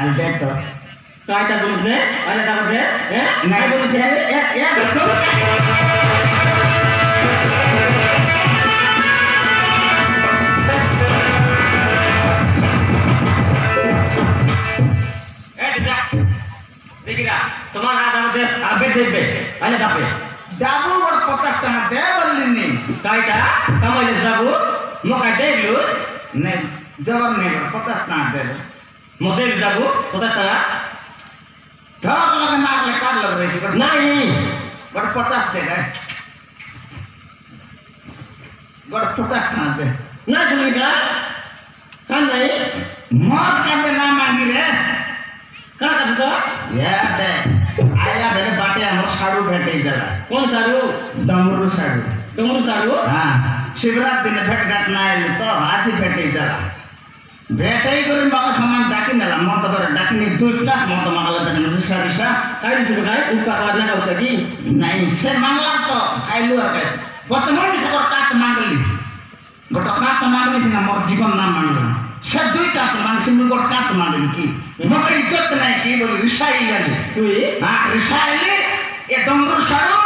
Alberto. काय ता बोलत ने अरे ता बोलत हैं नाही बोलत है बसो. देखिरा तुम्हारा नाम दे आबे देबे अरे दापे Dabu वर 50 টাকা দে বললিনি. काय ता कमाई जाबो मोका देलु নে জবাব নেই 50 টাকা দে. मोदेल जाबो पता चला ঢক লাগে নাগলে কাট লাগ রইছে. नहीं বড় 50 দে রে. বড় 50 টাকা দে. ना सुनिका कान नहीं মদ কাটে না মাগি রে. का कर तो ইয়া দে. আয়া বেলে বাটে আমার সাড়ু ভেটে গেল. कौन सारू ডমরু সাড়ু. तुमरु सारू হ্যাঁ শিবরাত দিনে ভেট গাট না এলে তো হাতি ভেটে গেল. ভেটাই করে বাবা সমান ডাকি নিলাম মত করে ডাকিনি দুইটা মত মাগলা দেখেন রিসা রিসা काय दिसो काय उसका करना का होता की নাই সে মাংলা তো খাইলু আগে বর্তমানে তোর কাট মাগলি গোট কাট মাগলি না মোর জীবন না মাগলি সে দুই কাট মাগছি মু গোট কাট মাগলি কি মকে ইজ্জত নাই কি বলি রিসাই লাগে तू হ্যাঁ রিসাইলে এ ডঙ্গর সারো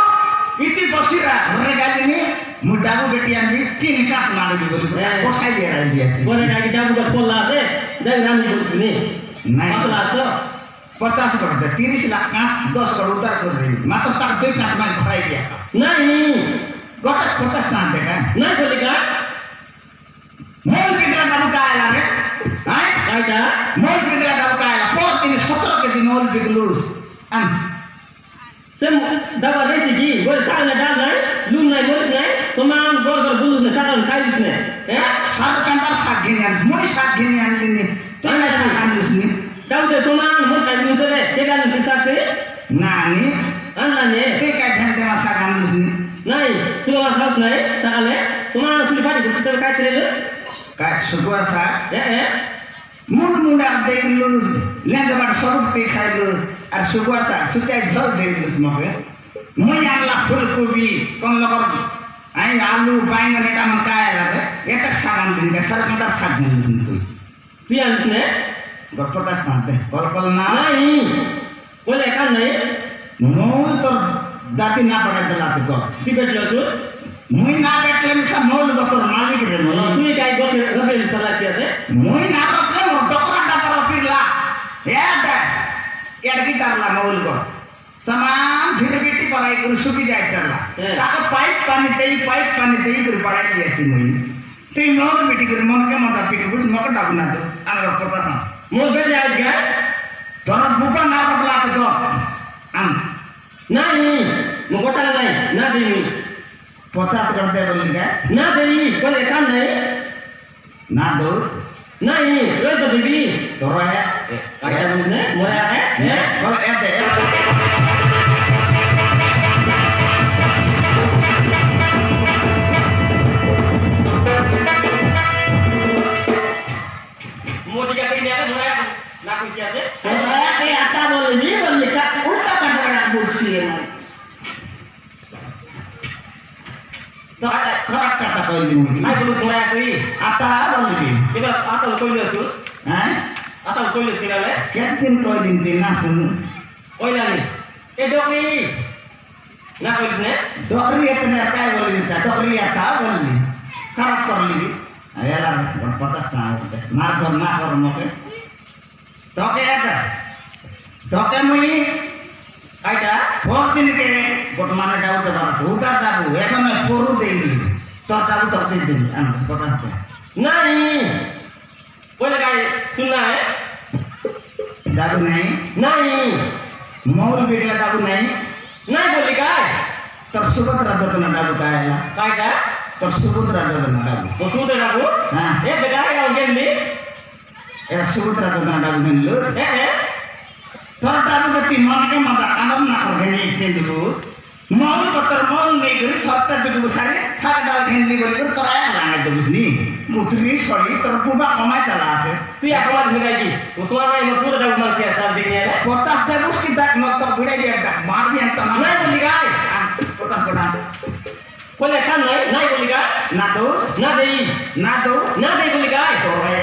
ইতি বসিরা ঘরে গালিনি মু ডাবু বেটি আমি তিন কাট মাগলি বলি বসাই দিয়ে রাই দিয়া बोले का जाबू का पोला से देख रानी बोल सुनी নাই मतलब तो 50 कर दे 30 लाख का 10 करोड़ उधार कर दे मात्र तक दुई काट माग खाई गया नहीं गोटा 50 ना दे का नहीं बोले का मोल कितना दाम का आया रे हां काय ता मोल कितना दाम का आया पोस्ट दिन 17 के दिन मोल बिगलू अन से दवा देसी की बोल साल ना डाल नहीं लून नहीं बोल नहीं समान गोर गोर बुलू ने साल खाई दिसने हैं सात कंदर सात गिनियान मोई सात गिनियान लेनी तो ना सात गिनियान काउ दे समान बोल खाई दिसने रे के गान पिसा के नानी अन्ना ने के का घंटे में सात गिनियान नहीं सुमा साउस नहीं साले समान सुली फाटी गुस्तर काय करे का सुगवा सा ए मुंड मुंडा देलू लेंद बार स्वरूप पे खाइलू और सुगवा सा सुके झल देलू स्मोके मुई आला फूलकोबी कोन लगन आई आलू बैंगन एटा मन काय लागे एटा सागान दिन के सरकंदर साग दिन तू पियान ने गपटा साथे कल ना नहीं बोले का नहीं नो तो जाति ना पड़े दलाते को की बैठलो तू मुई ना बैठले में सब मोल डॉक्टर मालिक रे तू मुई काय गोटे रबे सला किया से मुई ना बैठले मोर डॉक्टर फिरला याद एडकी करला मोल को समान धीरे बेटी पढ़ाई कर सुखी जाए करला ताको पाइप पानी देई कर पढ़ाई दियाती मुई ते मोर बेटी कर मन के मत पीटी बुझ मक डाबना तो आगर पता था मोर बेटे आज गया तोर बुपा ना बदला तो आन नहीं मोटा नहीं ना देनी 50 कर दे बोल के ना देनी बोले का नहीं ना दो नहीं रोज तो देवी तोर है काय बोलने मोया है बोल ऐसे मोदी का कहीं आया मोया ना कुछ किया से तोरा के आता बोलनी बोल का उल्टा कटरा बुझसी है तो खराब कथा कहली नाही बोलू मोया कोई आता बोलली इधर आता कोई तू हैं आता कोई सिराले केतिन कहली दिन ना सुन कोई नहीं ए डोकरी ना कोई ने डोकरी इतने काय बोलली था डोकरी आता बोलली खराब करली यार पता ना मार कर मके तो के मुई काय ता बहुत दिन के बर्तमान डाउ तो भूता डाउ এখন পরু দেইলি তো ডাউ তো দিন আন কথা नहीं बोले काय सुनना है डाउ नहीं नहीं मौल बिगला डाउ नहीं नहीं बोली काय तो सुभद्रा दत्तन डाउ कायला काय का तो सुभद्रा दत्तन डाउ वो सूते राखो हां ए बेटा का गेली ए सुभद्रा दत्तन डाउ निल्लो ए तो डाउ बेटी मन के मत आनंद ना कर गनी तेलु मौल बतर मौल नहीं गई सत्तर बिगु सारे खाक डाल घेनली बोली तो कराया लागे तो बुझनी मुतरी सड़ी तर पुबा कमाई चला है तू या कमाल भिड़ाई की उसवा में मसूर दाऊ मार के साल दिन है पोता से उसकी तक मत तो भिड़ाई जाता मार भी अंत ना नहीं बोली काय पोता कोना बोले का नहीं बोली काय ना दो ना देई ना दो ना देई बोली काय तो है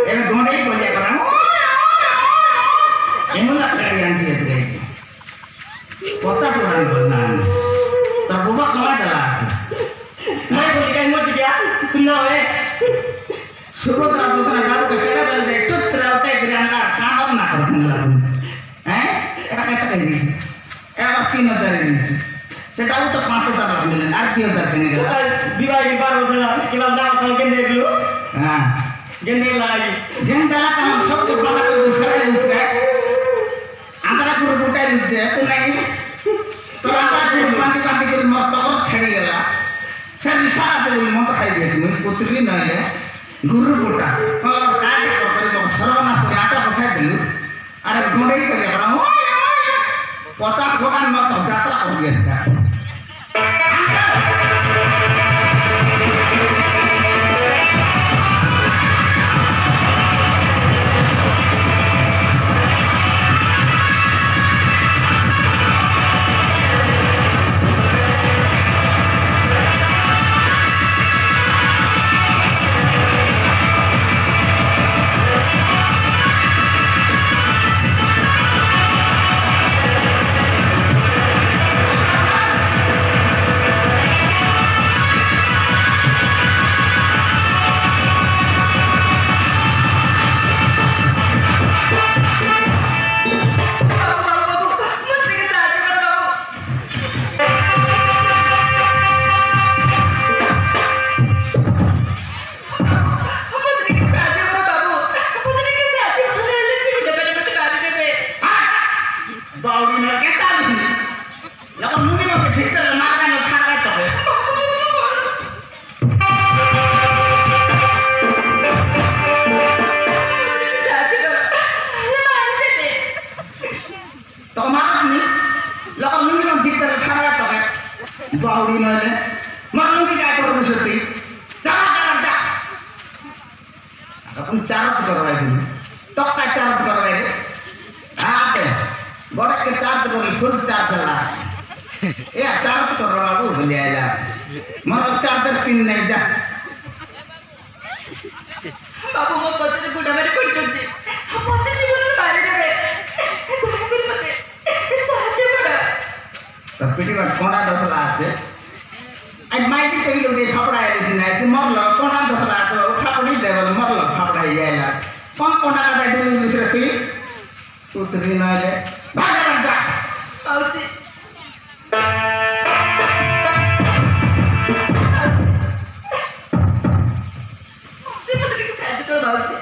ଏବେ ଘଣ୍ଟେଇ ପଡ଼ିଆ କରା ଏମୁଲା କାଢ଼ି ଆଣିଛି ଏଥିରେ ପଚାଶ ଟଙ୍କା ପଡ଼ିଲା ତ ବୁବା କମାଇ ଦେଲା मैं बोली क्या मोटी क्या सुनना है ସୁଭଦ୍ରା ଯୋଜନା କାହାକୁ କେତେ ବେଲେ ଏଠୁ ତ୍ରାଉଟେ ଗ୍ରାଣ୍ଡା କାମ ନା କରୁଥିଲା ହେଁ ଏଟା କେତେ ଦେଇଛି ଏଟା 3000 ଦେଇଛି ସେଟାକୁ ତ 5000 ମିଳିଲା আর 3000 କିଣି ଦେଲା विवाह के बार होता कि बात ना कल के देख लो हां गेंदे लाई गेंदा काम सब के बना के दूसरे उसका आंतरा गुरु बुटाई दे तो नहीं तो आंतरा गुरु बांधी बांधी के मत तो छड़ी गला से निशा दे मत खाई दे मुझे पुत्री न है गुरु बुटा और काय कर लोग सर्वना से आटा बसाई दिलु अरे गोंडई कर रहा हूं 50 गोटा मत यात्रा कर दिया बावड़ी नले मालूम की क्या करो सती चार अपन चार्ज करवाए थे तो का चार्ज करवाए आते बड़ा के चार्ज कर फुल चार्ज ला ये चार्ज करवा को ले आया मगर चार्जर पिन नहीं जा बाबू मो पछे गुडा मेरे पड़ जल्दी मते जीवन मारे देबे मते साहाଯ୍य करा तो पिटी बात कोना दसला आते आई माइटी कही लोग ये खपड़ा है इसी ना इसी मरलो कोना दसला आते खपड़ी देवल मरलो खपड़ा ही है यार कौन कोना का दे दिल दूसरे की उतरी ना ले भाग जा औसी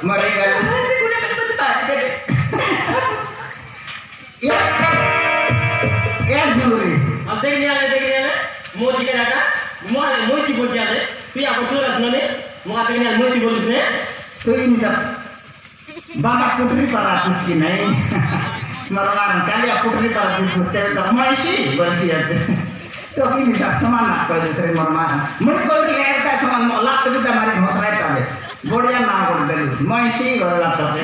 मरे गए ये जरूरी अब देखने वाले मोची के नाटा मोची बोल दिया है फिर आपको सूरज ने मुझे देखने वाले मोची बोल उसने तो इन सब बाबा पुत्री पर आती सी नहीं मरवान कल या पुत्री पर आती सुनते तो मौसी बोलती है तो इन सब समान ना कर दूसरे मरमान मुझे कोई के ऐसा समान लात तो भी हमारी बहुत राइट है बढ़िया नाम बोल दे मौसी बोल लाता है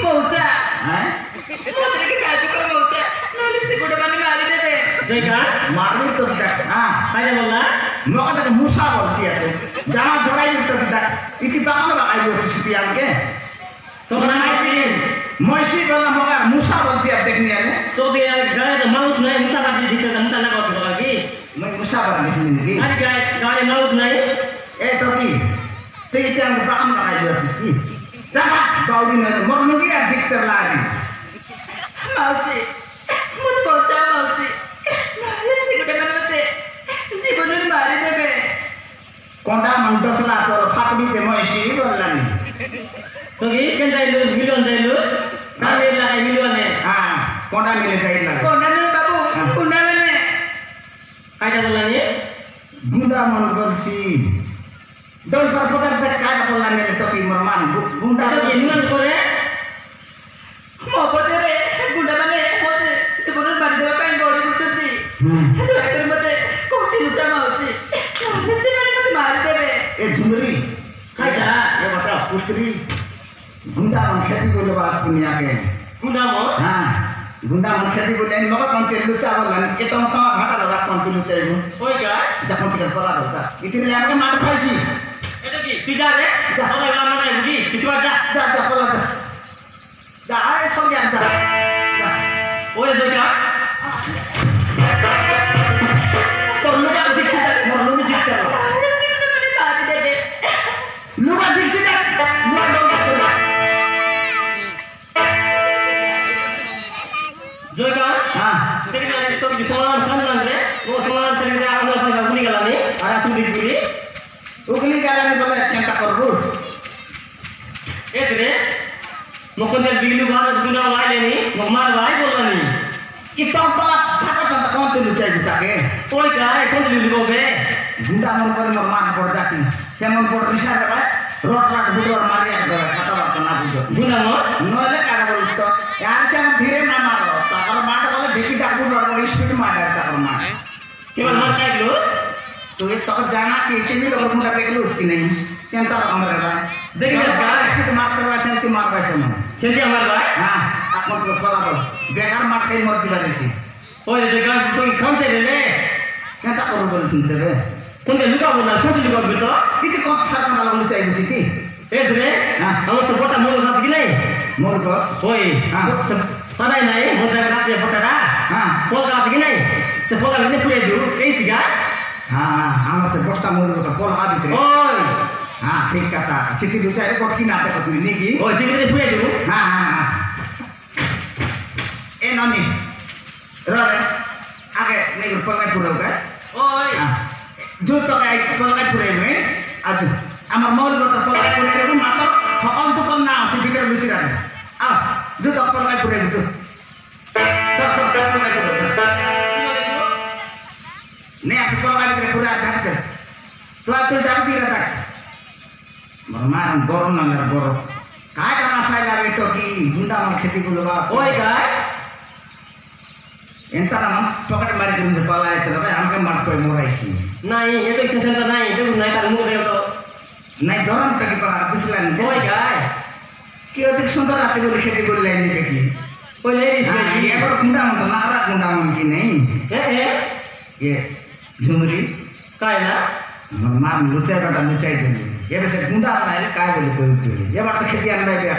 मौसा हैं पत्रे के साथ को मौसा नोली से गुडा माने मारे देबे देखा मारनी तो तक हां काय बोला मौका तक मूसा बोलती है जहां जोड़ाई तो तक इति बाहर आई हो सिपियान के तो बनाई थी मौसी बोला मौका मूसा बोलती है देखने वाले तो भी गाय तो माउस नहीं मुसा बात दिखते मुसा ना बात होगी मैं मूसा बात नहीं आज गाय माउस नहीं ए तो की ते yang बाहर आई हो सिपी दादा बाउडी में मरनुगी अधिकतर लागी मौसी मुझ पहुंचा मौसी नोली से गुडा माने मते जीवन मारे देबे कोंडा मंडसला तो फाकड़ी पे मौसी बोललानी तो ये केंदा इलु मिलियन जाइलु काले लागे मिलियन है हां कोंडा मिले जाइला कोंडा ने बाबू कोंडा माने काय बोला ने गुंडा मन बोलसी दल पर पकड़ के काय बोललानी तो की मरमान गुंडा तो ये निमन करे मो पछरे गुडा माने मोते जीवन मारे देबे ପାଇଁ बॉडी उठती तो एकर मते कोटी लुचा मौसी नोली से मते मारे देबे ए झुमरी काय जा ये बता पुत्री गुंडा मन खेती को जब बात दुनिया के गुंडा मो हां গুন্ডা মন খেতে বলে মগ কোনতে লুচা বললেন এটা মত ভাটা লাগা কোনতে লুচাইব ওই গায় যখন থেকে পড়া দাও ইতিলে আমাকে মার খাইছি এটা কি পিজা রে তোরা এলা মনে বুঝি কিছু আর যা যা যা পড়া যা যা আয় সঙ্গে যা যা ওই দেখা তোর লুকা দেখছি মোর লুকি জিততে পারো মানে বাড়ি দেবে লুকা দেখছি না মোর লুকা করবা জয়কা হ্যাঁ দেখি না তো কি সমান কান লাগে ও সমান করে আমরা ভাই ভুলি গেলাম আর আসু দিগুলি উগলি গালানি বলে কেনটা করবো এতে মুখদের বিগলি বাদ গুনা লাইলেনি মার ভাই বললানি কি টপলা ফাটা কথা কোনতে লুচাইবি তাকে ওই গায় কোন দিলি গোবে গুন্ডা মন করে মোর মাথা পড় যাতি সেমন পড় রিসা দেবা রট রাট বুড়োর মারি একবার কথা বার্তা না বুঝো গুনা মো নইলে কারা বলিস তো यार से हम धीरे ना मारो ताकर मार बोले देखी डाकू और वो स्पीड मार ताकर मार কেবল মার খাইলো तो ये तो जाना कि इतनी लोग मुझे देख लो उसकी नहीं चिंता हमारे भाई देख ले यार स्पीड मार कर रहा है मार वैसे मन चलती আমার ভাই हां आपको तो पता तो बेकार मार के मर दिला देसी ওই দেখা তুই খামতে রে चिंता करो बोल सुनते रे কোনতে লুকাবো না কোনতে লুকাবো তো इतनी कौन सा वाला बोल चाहिए उसी की এতে আমার তো বটা মোর হাত কি নাই मोर को ওই পারাই নাই মোটা রাতে বটাটা हां পোকা আছে কি নাই সে পোকা নে পুয়ে দিও এই সিগা हां हां हम से बट्टा मोर को बोल आ दी ওই हां ठीक कथा सिटी दूसरे को की नाते को तू नहीं की ওই সিগা পুয়ে দিও हाँ हाँ हाँ ए ननी रोरे आगे नहीं ऊपर में पूरा होगा ওই जो तो काय ऊपर में पूरे में आज আমার মৌল গত পড়া করে দেব মাত্র সকল তো কম না আছে ভিতরে লুচি রাখে আ जो तो ऊपर में पूरे तो नहीं आप ऊपर में पूरा ढक दे तो आप तो ढक दी रहता मार गरम ना मेरा गरम काय करना साइला बेटो की गुंडा मन खेती बोलवा ওই গায় ಎಂತ ನಮ್ಮ ಪೊಕಟ್ ಮಾರಿ ಗುಂಡು ಪಾಲ ಆಯ್ತದ ಹಂಗೆ ಮಾಡ್ಕೊಯ್ ಮೂರೈಸಿ নাই এটা এক্সারসাইজ নাই এটা নাই তার মুখ দেও তো নাই ধরন টাকি পড়া বুঝলেন ওই গায় কি অধিক সুন্দর রাতে বলে খেতে বললে নিবে কি ওই লেডিস এবার গুন্ডা মতো নারা গুন্ডা মন কি নেই এ এ ঝুমরি কাই না মা লুচাই বাটা লুচাই দিলি এবার সে গুন্ডা বানাইলে কাই বলে কই উঠবে এবার তো খেতে আনবে বেকা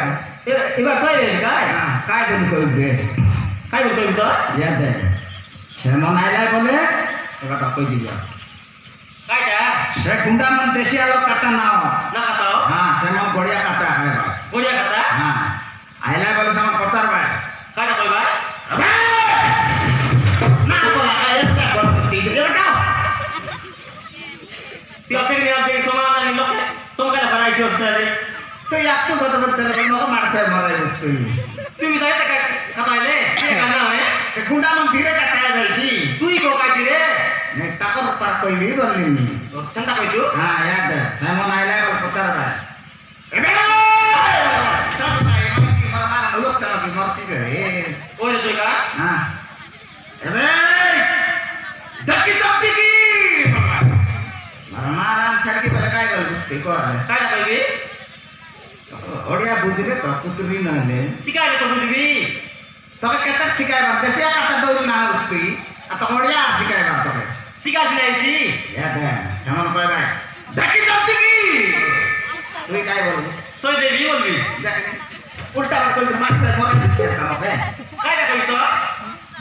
এবার কাই রে গায় কাই বলে কই উঠবে কাই বলতো তো ইয়া দে সেমন আইলাই বলে এবারটা কই দিবা কাইটা সে গুন্ডা মন দেশি আলো কাটা নাও না কাটাও হ্যাঁ সেমন গড়িয়া কাটা হয় বা বড়িয়া কাটা হ্যাঁ আইলাই বলে সেমন কতার ভাই কাটা কইবা আবে না বলা এটা করতে দিছে বেটা তুই আপনি আপনি সমান আমি লোক তোমাকে না বানাইছো স্যার তো একটু কথা বলতে লাগে মগ মারতে মারাই তুই তুমি তাই টাকা কাটাইলে কি কানা হয় সে গুন্ডা মন ধীরে কাটায় বলছি তুই কো কাটি রে নে তাকর পার কইবি বললি চিন্তা কইছো হ্যাঁ ইয়াদ সেমন আইলাই বলে কতার ভাই এবে সব ভাই কি মারা লোক চালা কি মারছি রে ওই তুই কা হ্যাঁ এবে দেখি সব দেখি মারাম ছাড়কি বলে কাই গল তুই কর কাটা কইবি ওড়িয়া বুঝিলে তো কুতুরি নহলে শিকাইলে তো বুঝবি তবে কেতক শিখাইবা দেশিয়া কাটা দৌল না উঠবি আর তো ওড়িয়া শিখাইবা তবে শিকাইছি নাইছি দে কেমন কয় ভাই দেখি সব দেখি তুই কাই বলবি সই দেবি বলবি দেখ উল্টা বার কইলে মারতে মরে দিছে আমাকে কাটা কইছো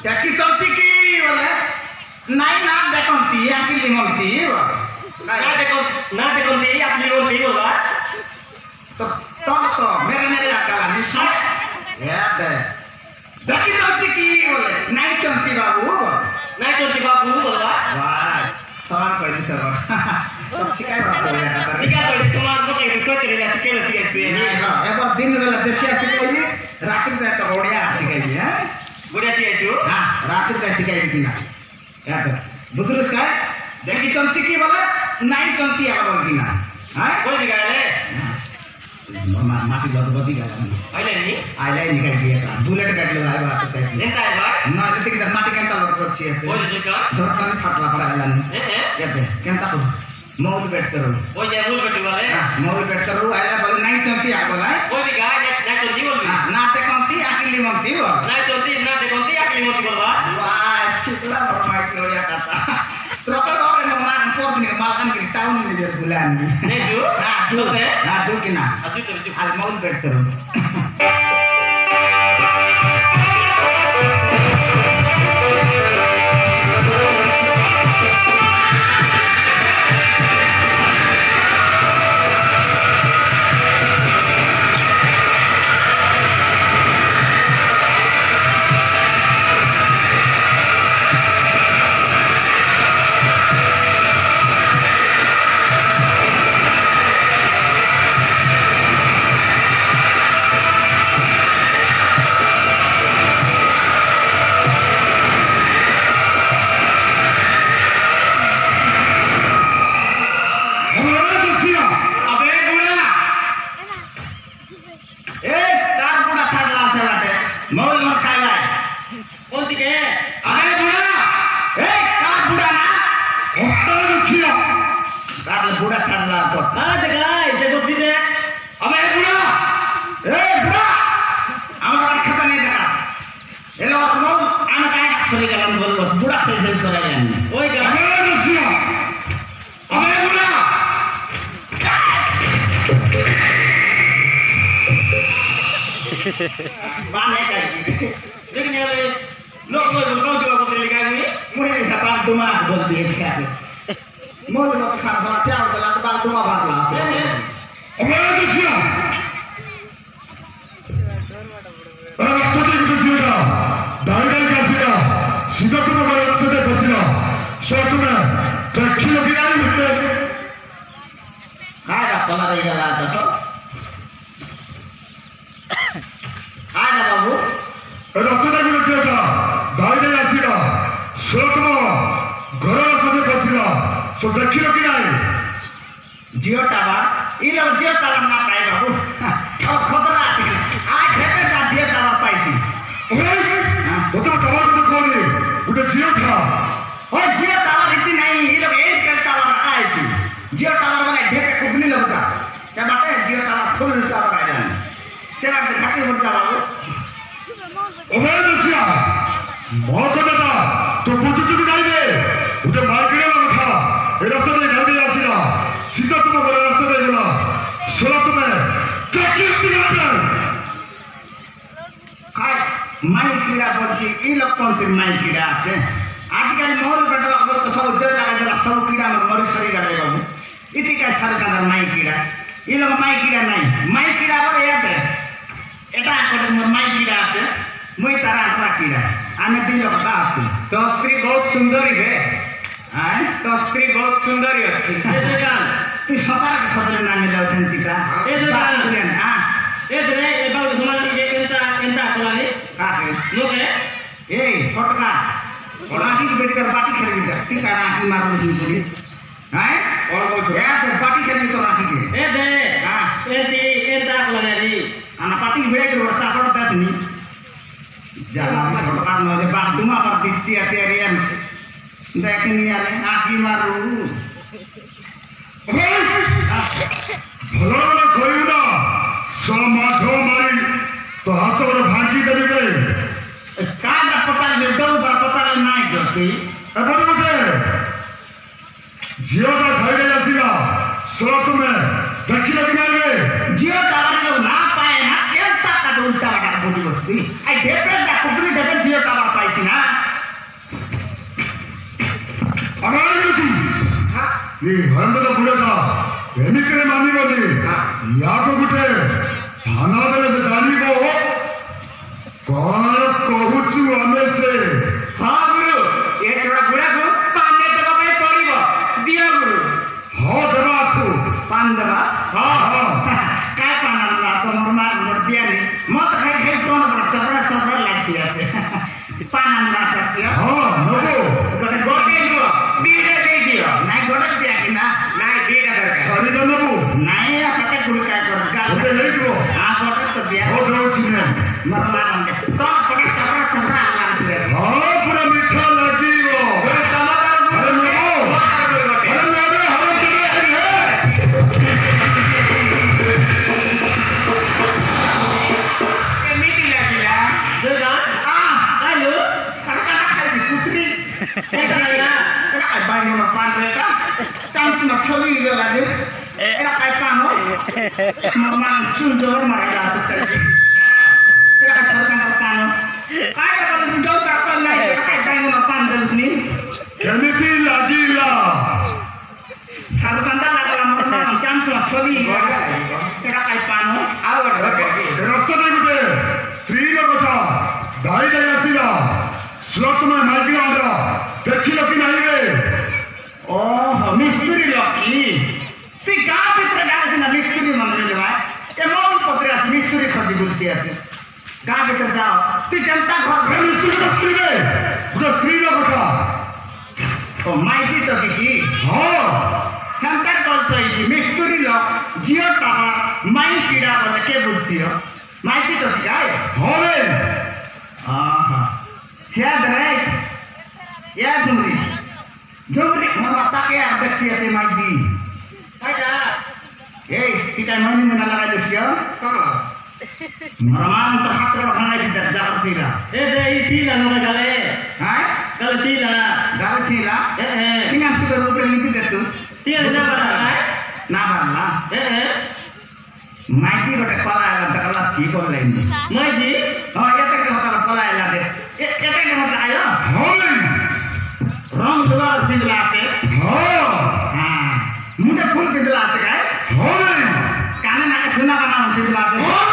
দেখি সব দেখি বলে নাই না দেখন্তি আকি লিমন্তি না দেখুন এই আপনি বলবি বলবা तो मेरे आकाला निशा याद है देखी चलती की बोले नहीं चलती बाबू নাই চলতি বাবু বলবা वाह सवाल कर दी सर सब सिखाई बात हो गया था ঠিক আছে তোমার মতে কইতে রে শিখাইলে শিখাইছি नहीं ना एक बार दिन वाला देशिया सिखाई रात में तो ओडिया सिखाई है বড়িয়া শিখাইছো हां रात में सिखाई थी ना याद है बुजुर्ग का देखी चलती की बोले नहीं चलती है बोल की ना हां কই শিখাইলে माटी गदगदी गला আইলে নি आइलाई निकाल दिया था बुलेट बैठ ले आए बात कहती ఎంత আইবা ना जति कि माटी केंता लग करछि ওই যে কা धरता फाटला पड़ा गलान এ याते केंता को मौल बैठ करो ওই যে ভুল বেটি বলে मौल बैठ करो आइला बोले नहीं चलती आ बोला ওই যে গায় না চলতি বলবি না দেখন্তি আকিলি মন্তি বল নাই চলতি না দেখন্তি আকলি মতি বলবা wah sitla bermain ya kata terus orang yang makan pork nih makan di tahun ini biar bulan নেজু তোতে nah tuh kina আজু তো জু al mau better budak karena apa? আরে গাই দেখো দিনে Apa ya budak? Budak! আমার আর খাতা নেই দেখা। এলো রোজ আমাকে এক সরি গেলাম বলবো বুড়া সেল করে যান। ওই গা আমি বলছি না। আমি বুড়া। বানে কাই। দেখনি আরে লোক লোক কোন দিবা করতে লিখাই আমি মুই সাপাল দুমা বল দিয়ে সাথে। মোর লোক খাবার চাও দলা বাল দুমা বাদলা। আমি বলছি না। রাস্তাতে ঘুরেছিল না দাঁড়িয়ে কাছিলা সিধা তোমার রাস্তাতে বসিলা সরতুমে দেখিল কি নাই হতে Ada pola dari jalan itu. Ada babu. রাস্তাতে ঘুরেছিল না দাঁড়িয়ে আসিলা সরতুম ঘর রাস্তাতে বসিলা সো দেখিল কি নাই Jio Tower. Ini lo Jio Tower na pai babu. Oh khotara ati. Aaj hepe ta Jio Tower paisi. ওটা টাওয়ার তো কোনি ওটা জিও থা Oh Jio Tower iti nahi. Ini lo Airtel Tower aisi. Jio Tower wala hepe kubni logta. Kya bate Jio Tower full tower aa jane. Kya bate khati hota babu. ওরে দসিয়া মহকদাটা তো বুঝতে কি নাই রে ওটা মার্কেটে লাগা এই রাস্তাতে দাঁড়িয়ে আসিলা সিধা তোমার ঘর রাস্তাতে গেলা সরতুমে দেখিল কি নাই Hai, main kira bolsi, ini konser main kira আছে। আজকাল মহল বেটা বলতে সব উদ্যোগ লাগা দিলা সব কিড়া আমার মরি সরি গেলে বাবু। ইতি কাজ সরকার মাই কিড়া। এই লোক মাই কিড়া নাই। মাই কিড়া বলে এতে। এটা করে মোর মাই কিড়া আছে। মই তারা আটরা কিড়া। আমি দিল কথা আছে। তো স্ত্রী বহুত সুন্দরী রে হ্যাঁ? তো স্ত্রী বহুত সুন্দরী আছে এই গান তুই সকালে খবর না নিলে চিন্তিতা। এই যে গান। হ্যাঁ। এই যে এই বাবু সমাজে যে এন্টা কোলানি কাকে? লোকে এই ফটকা রাখি বেটিকার বাটি খেলে দিতে তুই কার রাখি মারলো শুরু করি হ্যাঁ और बोल বাটি খেলে তো রাখিকে ए दे হ্যাঁ एंटी एंटा कोलानी दी আমার পাটি বেড়ে গেল ওটা তারপর দাঁতনি জ্বালা ফটকা নয় বাট দুমা পার দিচ্ছি এতে এরিয়ান দেখনি আরে আঁকি মারু ভালো ভালো করিও না সব মাঠ মারি তো হাত করে ভাঙি দেবে গে কাজটা পতাল দৌ বার পতাল নাই করতে এবার উঠে জিওটা ধরে আসিলা সরতুমে দেখিল কি নাই রে জিও টাওয়ার কেউ না পায় না কেউ টাকা উল্টা টাকা বুঝি বসছি এই ডেপে দা কুকুরি ডেপে জিও টাওয়ার পাইছি না আমার গেছি এই হরন্দা বুড়াটা এমিকে মানিবনি ইয়াকো গুটে থানা দেলে সে জানিব কଣ କହୁଛୁ ଆମେ ସେ ହଁ ଗୁରୁ ଏ ସେଟା ବୁଢ଼ାକୁ ପାନେ ଦେବା ପାଇଁ ପଡ଼ିବ ଦିଅ ଗୁରୁ ହଁ ଦେବା ଆସୁ ପାନ ଦେବା ହଁ ହଁ କାଇଁ ପାନ ଆଣିଲା ତମର ମାର ମୋର ଦିଆନି ମତ ଖାଇ ଖାଇ ଟଣ ପଡ ଚପଡ଼ା ଚପଡ଼ା ଲାଗସି আছে ପାନ ଆଣିଲା ଆସିବ ହଁ ନବୁ ଗୋଟେ ଗୋଟିଏ ଦିଅ ଦିଟା ଦେଇଦିଅ ନାଇଁ ଗୋଟେ ଦିଆ କି ନା ନାଇଁ ଦିଟା ଦରକାର ଶାଢ଼ୀଟା ନବୁ ନାଇଁ ସେତେ ଗୁଡିକା କର ଗୋଟେ ହେଇଯିବ ଆ ଗୋଟେ ତ ଦିଆ ହଉ ଦେଉଛି ନେ ମୋର ମା ରଙ୍ଗେ ତ ପଟେ ଚପଡ଼ା ଚପଡ଼ା ଆଣିଲା ଆସିବ ହଁ ପୁରା ମିଠା ଲାଗିବ ଆରେ ନବୁ ଆରେ ନେବେ ହରେ ଦେବେ ହେ Era kayak pano. Mama sunjor marah lah. Era kayak kan pano. Kayak kalau sunjor kapan lagi kayak kayak pan dari sini. কেমিতি লাগিলা Satu kanta lah kalau mama campur sorry. Era kayak pano. Awal রাস্তাতে গুটে স্ত্রীর কথা দাঁড়িয়ে দাঁড়িয়ে আসিলা সুরক্ষময় মাইকি আমরা দেখিল কি নাই রে Oh, misteri lagi. Tiga pitra dah sih nak misteri mana ni lepas. Emang patra misteri kerja bersih tu. Gak pitra jauh. Tu jantan এ kau. মিস্ত্রি স্ত্রী রে ওটা স্ত্রীর কথা Oh, maisi tu kiki. হ্যাঁ Jantan kau tu isi misteri log. Jio tawa main kira boleh ke bersih. Maisi tu kiki ay. হ্যাঁ রে Ah, ya right. Ya jumri. Jumri mana tak ya bersih tu maisi. Ada. Eh, kita mana mana lagi bersih? Maraman terhadap orang lain tidak jauh tidak. Deh sila nama kale. Hai? Kale sila. Gagal sila. Eh. Singan sudah rupiah itu gitu. Sila nama kale. Nabar lah. Maiti kau kepala yang tak kelas kiko lain. Maji. Oh, ya tak kau tak kepala yang ada. Ya tak kau tak ayo. হ্যাঁ রে Rong dua pindah ate. হ্যাঁ Ah, muda pun pindah ate kan? হ্যাঁ রে Karena nak sunah kana pindah ate. হ্যাঁ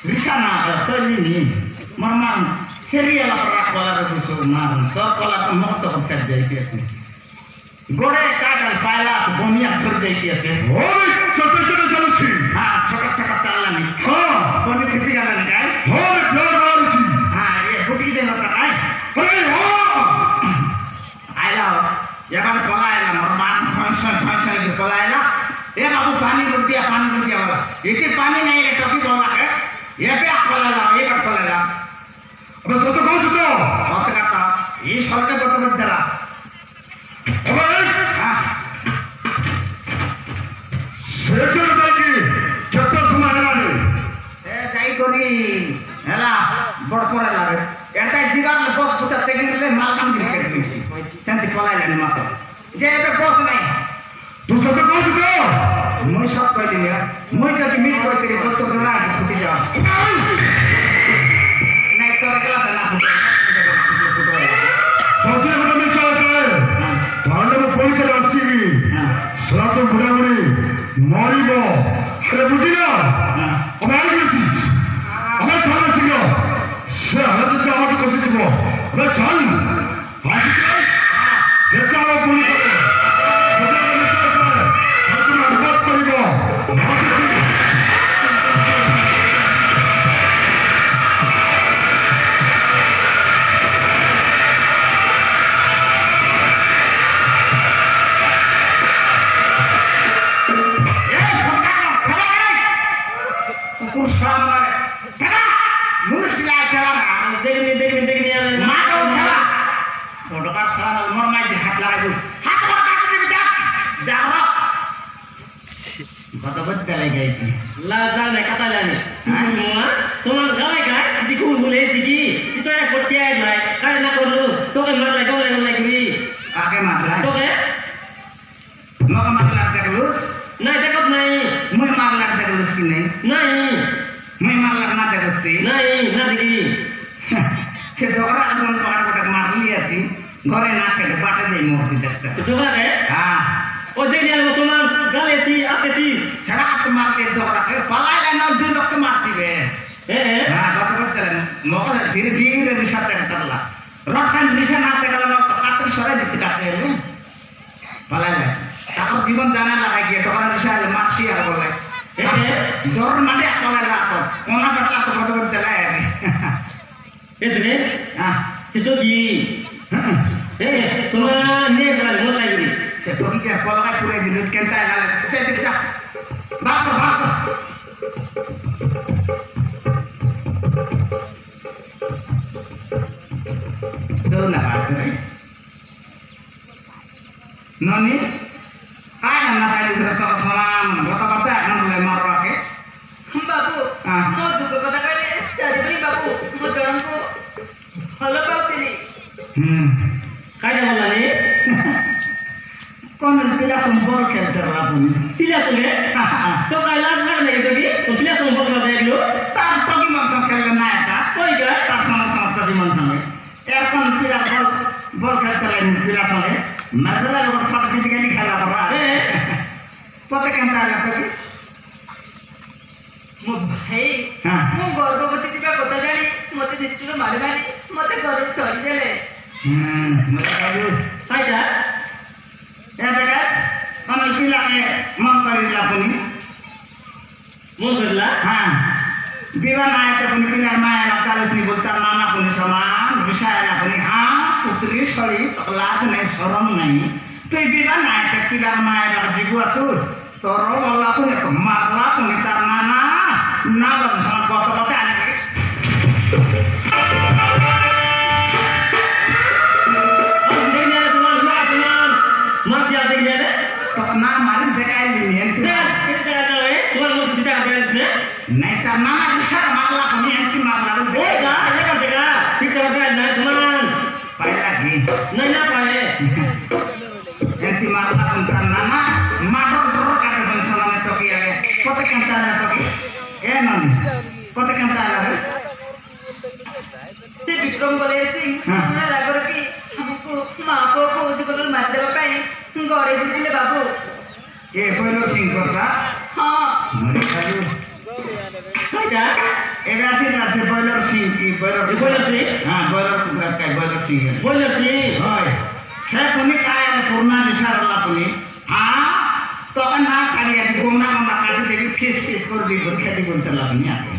Risana atau ini marman ceria lah perak kola itu semar. So kola tu mau tu kerja jadi. Gore kadal pala tu bonia kerja jadi. হ্যাঁ রে চলতে চলতে চলছি Ah, cakap talan ni. হ্যাঁ Boni tipi kalan kan? হ্যাঁ রে প্যার মারছি Ah, ye bukti dia nak kan? আরে হ্যাঁ Ayo, ya kan kola ya marman function itu kola ya. Ya babu pani rupiah wala. Itu pani naik ke topi bola ke? Ya pe kola lah, ye kan kola lah. আরে সত্য কইছ তো Kata kata, ini soalnya betul betul lah. আরে Ah, সেটার দেখি কত সময় হেলানি যাই করি হেলা বড় পড়া লাগে এটা জীবন বস পুতা থেকে নিলে মাল কাম দিয়ে কেটে দিছি শান্তি পলাই লাগে মাত্র যে এবে বস নাই তুই সত্য কইছ তো মই সব কই দিলি মই যদি মিছ কই করি বলতো না ফুটি যাও নাই তোর গলা না ফুটে যদি আমরা মিছ হয় তাহলে ମୁଁ ପଇସା ଆସିବି ସେଟା ତ ବୁଢ଼ାବୁଢ଼ୀ ମରିବ ହେଲେ ବୁଝିଲ ଆମେ ଆଣିକି ଆମେ ଚାଲ ଶୀଘ୍ର ସେ ହାତ ଯଦି ଆମକୁ କଷିଯିବ ଆମେ ଚାଲ ଦେଖା ହବ ପୁଣି ଥରେ ଯଦି ଆମେ ମିଛ କରେ ତୁମେ ଅନୁବାଦ କରିବ kurus sama kena mulus dilajar Degni ya. Maka udah. Bodoh kan sekarang nomor main hat lagi. Hat apa kaki di dak? Darah. Kata betul lagi itu. La jalan kata jalan. Semua, semua galai kan? Diku boleh sigi. Itu yang kotia itu, kan nak perlu. Tuh kan malah kau lagi kuri. Pakai masalah. Tuh kan? Mau ke masalah terus? Nah cakap naik, Mau masalah terus sini? naik, Mau masalah kena terus ti? naik, lagi. Kita orang akan pakai kotak marli ya ti. Gore nak ke depan ada yang mau tidak. Itu kan Ah, Oh jadi yang semua galai ti, apa ti? cara aku marli itu orang ke palai lah nak dulu ke marli be. Nah, kata betul. Mau ke diri bisa terlah. Rokan bisa nanti kalau mau kater sore ditikatnya ni. Palai lah. Takut জীবন জানা না কাকে দোকানে এসে আলে মাছি আর বলে দর মানে একলা রাখো কোনা বাটলা তো কত করতে লাগে Itu deh, হ্যাঁ itu di. Semua ni kalau mau lagi. সে তো কি পলকা পুরে দিল কেনটা গেল সে দিটা বাস বাস তো না পারে ননি Kaya na kayo sa kasamaan, kata-kata yang mulai marah ke? Babu, Ah. mau juga kata-kata saya beri babu, mau jalan ko. Halo babu ini. Kaya wala ni? Kau nanti पिला संबल खेळतात आपण पिल्या तुम्ही तो काय लाज नाही की तो पिल्या संपर्क करता ऐकलो तार टोकी म्हणतो खेळलं नाही का होय का तार समोर टोकी म्हणतो एरकन पिला बॉल खेळतात पिला संगे नजरा लोक सात पिटी गेली खेळला बरा पता केंता आला टोकी ମୋ ଭାଇ ହଁ। ମୁଁ ଗର୍ଭବତୀ ଥିବା କଥା ଜାଣି ମୋତେ ନିଷ୍ଠୁର ମାରି ମାରି ମୋତେ ଘରକୁ ଛାଡ଼ିଦେଲେ। ଖାଇଟା ଏ ଦେଖ ମାନେ ପିଲାକେ ମନ କରିଲା ପୁଣି ମନ କରିଲା ହଁ ବିବାହ ନାୟକ ପୁଣି ପିଲା ମାୟା ଚାଲିଛି ବୋଲତା ନାନା ପୁଣି ସମାନ ବିଷାୟଲା ପୁଣି ହଁ ପୁତ୍ରୀ ଶଳି ଲାଜ ନାହିଁ ଶରମ ନାହିଁ তুই বিবাহ নায়ক পিলার মায়া ଯିବୁ ତୁ ତୋର ଗଲା ପୁଣି ମାରଲା ପୁଣି ତାର ନାନା ନା ଗଲେ ସେମାନେ ଗତ ଗତ ଆଣିକି ना मारी देखाइलिनी एंती नहीं तर नाना विशाल मारला कोणी एंती मारला पाहिला की एंती मारला पण तर नाना माटर डर काटे पण सलाने टोकी आले कोते केंता आला टोकी ए ननी कोते केंता आला रे ସେ ବିକ୍ରମ ବଳେଇ ସିଂ ରାଗର କି ଆମକୁ ମା ପୁଅକୁ ଜୀବନରୁ ମାରିଦେବା ପାଇଁ ଘରେ ବୁଝିଲେ ବାବୁ ए पहिलो सिंह करता ହଁ मरे खालु खाइटा एबे आसी रासे बॉयलर सिंह की बॉयलर सिंह हां बॉयलर कुकुरा काय बॉयलर सिंह बोलर सिंह होय से पुनी काय पूर्ण विचारला पुनी हां तो ना खाली आधी गोमना गोमना काटी देवी फेस फेस कर दी घर खेती बोलतला पुनी आके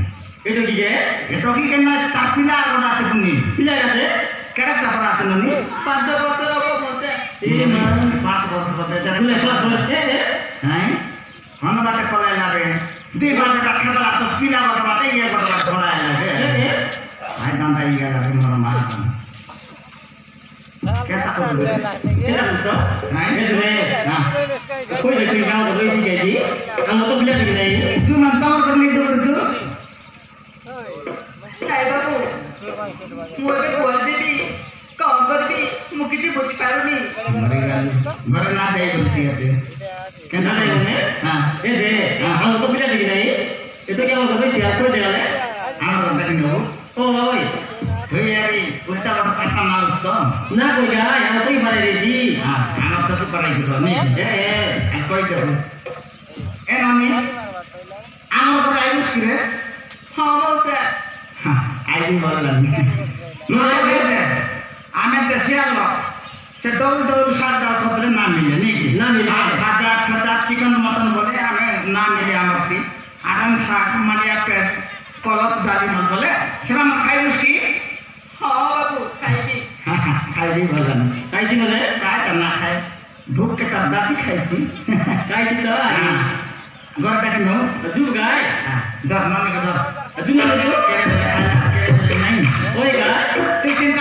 एटो की जे एटो की केना तापिला गोडाते पुनी पिला राते केडा तापराते ननी 5 ବର୍ଷର ହବ ମତେ ए मान 5 वर्ष बते तुले क्लास ए हैं हन बाटे पलाय लागे दी बाटे खेतला तो पिला बाटे ये बाटे पलाय लागे हाय दांदा ये लागे मोर मार केता को तेरा तो नहीं ए तुले हां कोई देखी गांव तो कोई सीखे जी हम तो पिला की नहीं तू मनता और करनी तो तू ନାଇଁ ବାବୁ ମୁଁ ଏବେ କହିଦେବି କ'ଣ କରିବି ମୁଁ କିଛି ବୁଝିପାରୁନି मरे गल मरे ना दे कुर्सी आते केना नहीं होने हां ए दे हम तो पिला की नहीं ये तो क्या होगा भाई सियार को दे ले हम बता नो ओ ओए तो यारी उल्टा बड़ा काटा माल तो ना कोई का यहाँ कोई मारे रे जी हां हम तो पढ़ाई कर नहीं ए कोई तो ए ननी हम तो आई मुश्किल है ହଁ ମଉସା हां आई भी बोल लगी नो दे आमे देसिया लो से डोल डोल साथ दा खबरे ना मिले नहीं की ना मिले। भाजा छटा चिकन मटन बोले आमे ना मिले हमती आडन साग मालिया पे कलत डाली मन बोले सेरा म खाई मुश्की ହଁ ବାବୁ ଖାଇବି खाई भी भलन काई सी मने काय करना खाए भूख के तब जाती खाईसी काई सी तो गोर बैठ नो दूर गाय डर ना के डर दूर ना जो नहीं ओए का तू चिंता